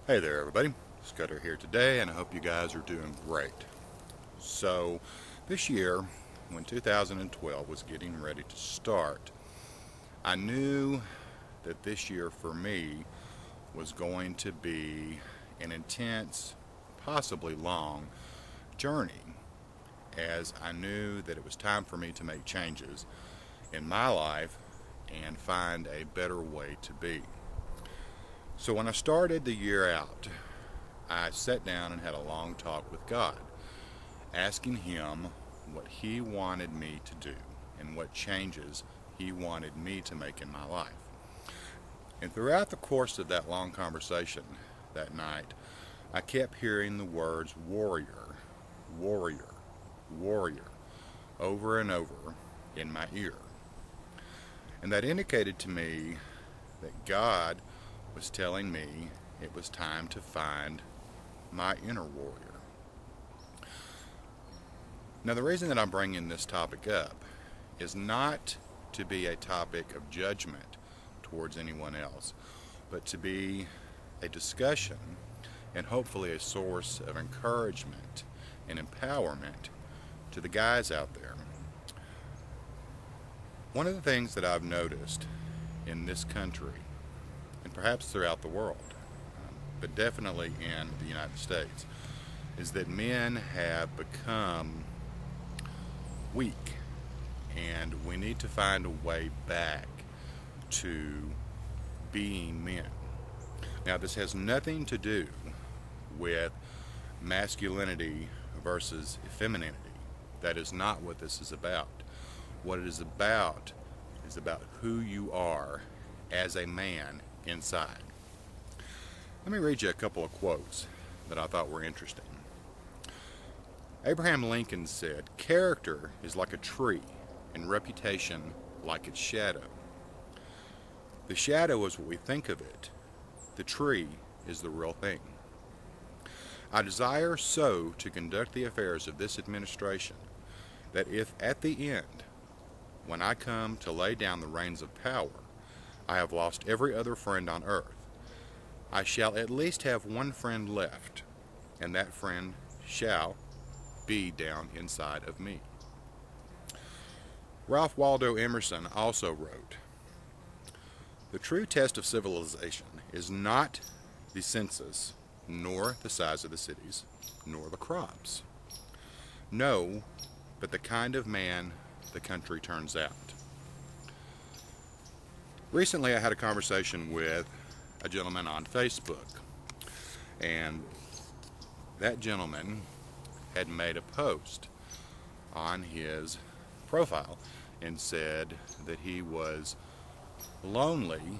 Hey there, everybody. Scudder here today, and I hope you guys are doing great. So, this year, when 2012 was getting ready to start, I knew that this year for me was going to be an intense, possibly long journey, as I knew that it was time for me to make changes in my life and find a better way to be. So, when I started the year out, I sat down and had a long talk with God, asking Him what He wanted me to do and what changes He wanted me to make in my life. And throughout the course of that long conversation that night, I kept hearing the words warrior, warrior, warrior over and over in my ear. And that indicated to me that God was telling me it was time to find my inner warrior. Now, the reason that I'm bringing this topic up is not to be a topic of judgment towards anyone else, but to be a discussion and hopefully a source of encouragement and empowerment to the guys out there. One of the things that I've noticed in this country, and perhaps throughout the world, but definitely in the United States, is that men have become weak, and we need to find a way back to being men. Now, this has nothing to do with masculinity versus femininity. That is not what this is about. What it is about who you are as a man inside. Let me read you a couple of quotes that I thought were interesting. Abraham Lincoln said, "Character is like a tree, and reputation like its shadow. The shadow is what we think of it. The tree is the real thing. I desire so to conduct the affairs of this administration that if at the end, when I come to lay down the reins of power, I have lost every other friend on earth, I shall at least have one friend left, and that friend shall be down inside of me." Ralph Waldo Emerson also wrote, "The true test of civilization is not the census, nor the size of the cities, nor the crops. No, but the kind of man the country turns out." Recently, I had a conversation with a gentleman on Facebook, and that gentleman had made a post on his profile and said that he was lonely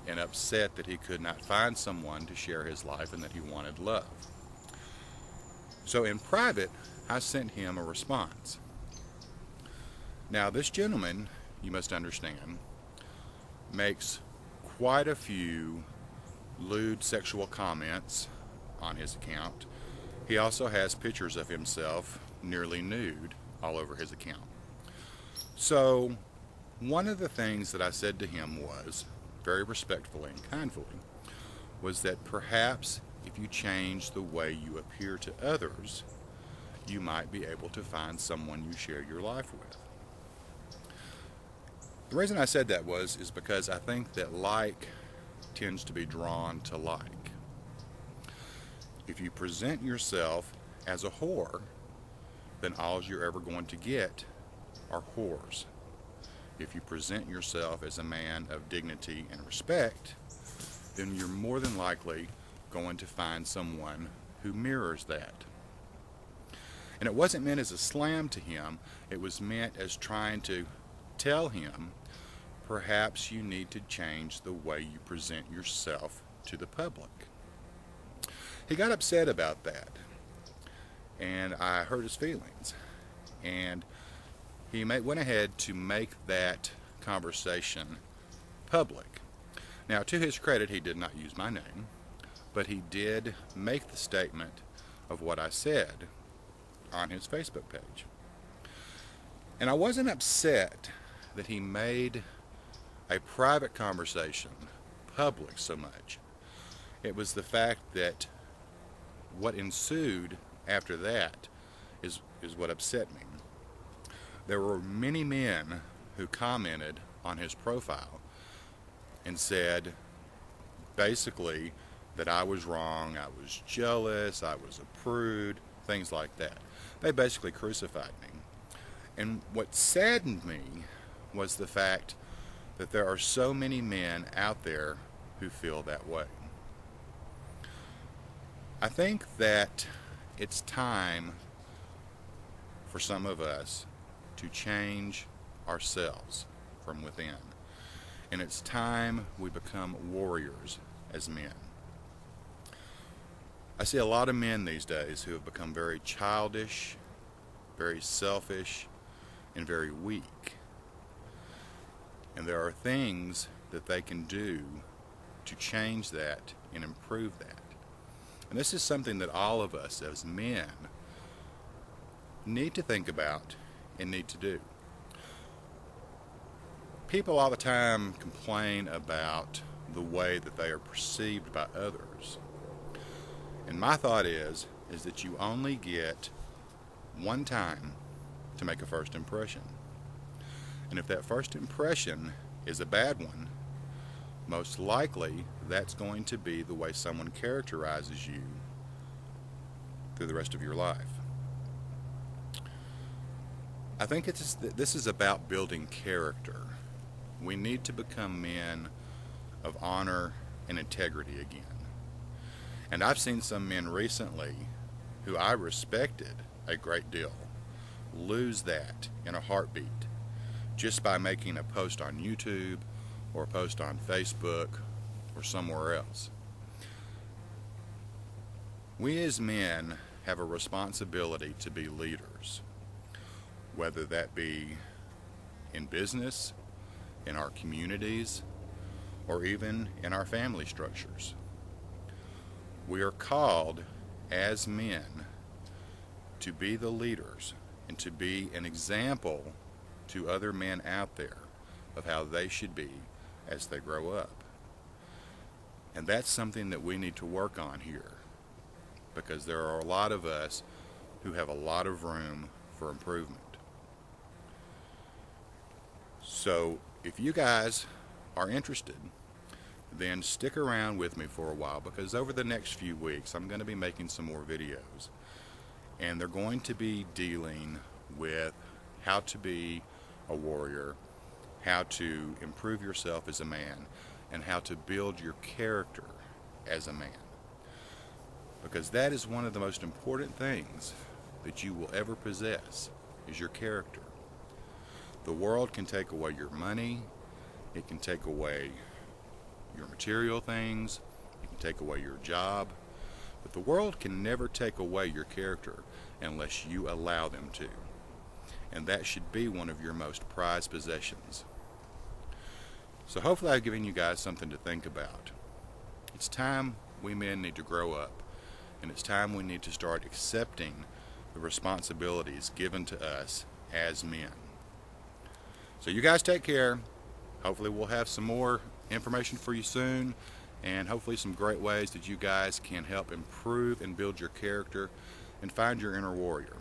and upset that he could not find someone to share his life and that he wanted love. So in private, I sent him a response. Now, this gentleman, you must understand, makes quite a few lewd sexual comments on his account. He also has pictures of himself nearly nude all over his account. So one of the things that I said to him was, very respectfully and kindly, was that perhaps if you change the way you appear to others, you might be able to find someone you share your life with. The reason I said that is because I think that like tends to be drawn to like. If you present yourself as a whore, then all you're ever going to get are whores. If you present yourself as a man of dignity and respect, then you're more than likely going to find someone who mirrors that. And it wasn't meant as a slam to him, it was meant as trying to tell him, perhaps you need to change the way you present yourself to the public. He got upset about that, and I hurt his feelings, and he went ahead to make that conversation public. Now, to his credit, he did not use my name, but he did make the statement of what I said on his Facebook page. And I wasn't upset that he made a private conversation public so much. It was the fact that what ensued after that is what upset me. There were many men who commented on his profile and said basically that I was wrong, I was jealous, I was a prude, things like that. They basically crucified me. And what saddened me was the fact that there are so many men out there who feel that way. I think that it's time for some of us to change ourselves from within. And it's time we become warriors as men. I see a lot of men these days who have become very childish, very selfish, and very weak. And there are things that they can do to change that and improve that. And this is something that all of us as men need to think about and need to do. People all the time complain about the way that they are perceived by others. And my thought is that you only get one time to make a first impression. And if that first impression is a bad one, most likely that's going to be the way someone characterizes you through the rest of your life. I think this is about building character. We need to become men of honor and integrity again. And I've seen some men recently who I respected a great deal lose that in a heartbeat just by making a post on YouTube or a post on Facebook or somewhere else. We as men have a responsibility to be leaders, whether that be in business, in our communities, or even in our family structures. We are called as men to be the leaders and to be an example to other men out there of how they should be as they grow up. And that's something that we need to work on here, because there are a lot of us who have a lot of room for improvement. So if you guys are interested, then stick around with me for a while, because over the next few weeks I'm going to be making some more videos, and they're going to be dealing with how to be a warrior, how to improve yourself as a man, and how to build your character as a man. Because that is one of the most important things that you will ever possess, is your character. The world can take away your money, it can take away your material things, it can take away your job, but the world can never take away your character unless you allow them to. And that should be one of your most prized possessions. So hopefully I've given you guys something to think about. It's time we men need to grow up, and it's time we need to start accepting the responsibilities given to us as men. So you guys take care. Hopefully we'll have some more information for you soon, and hopefully some great ways that you guys can help improve and build your character and find your inner warrior.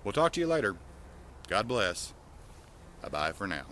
We'll talk to you later. God bless. Bye-bye for now.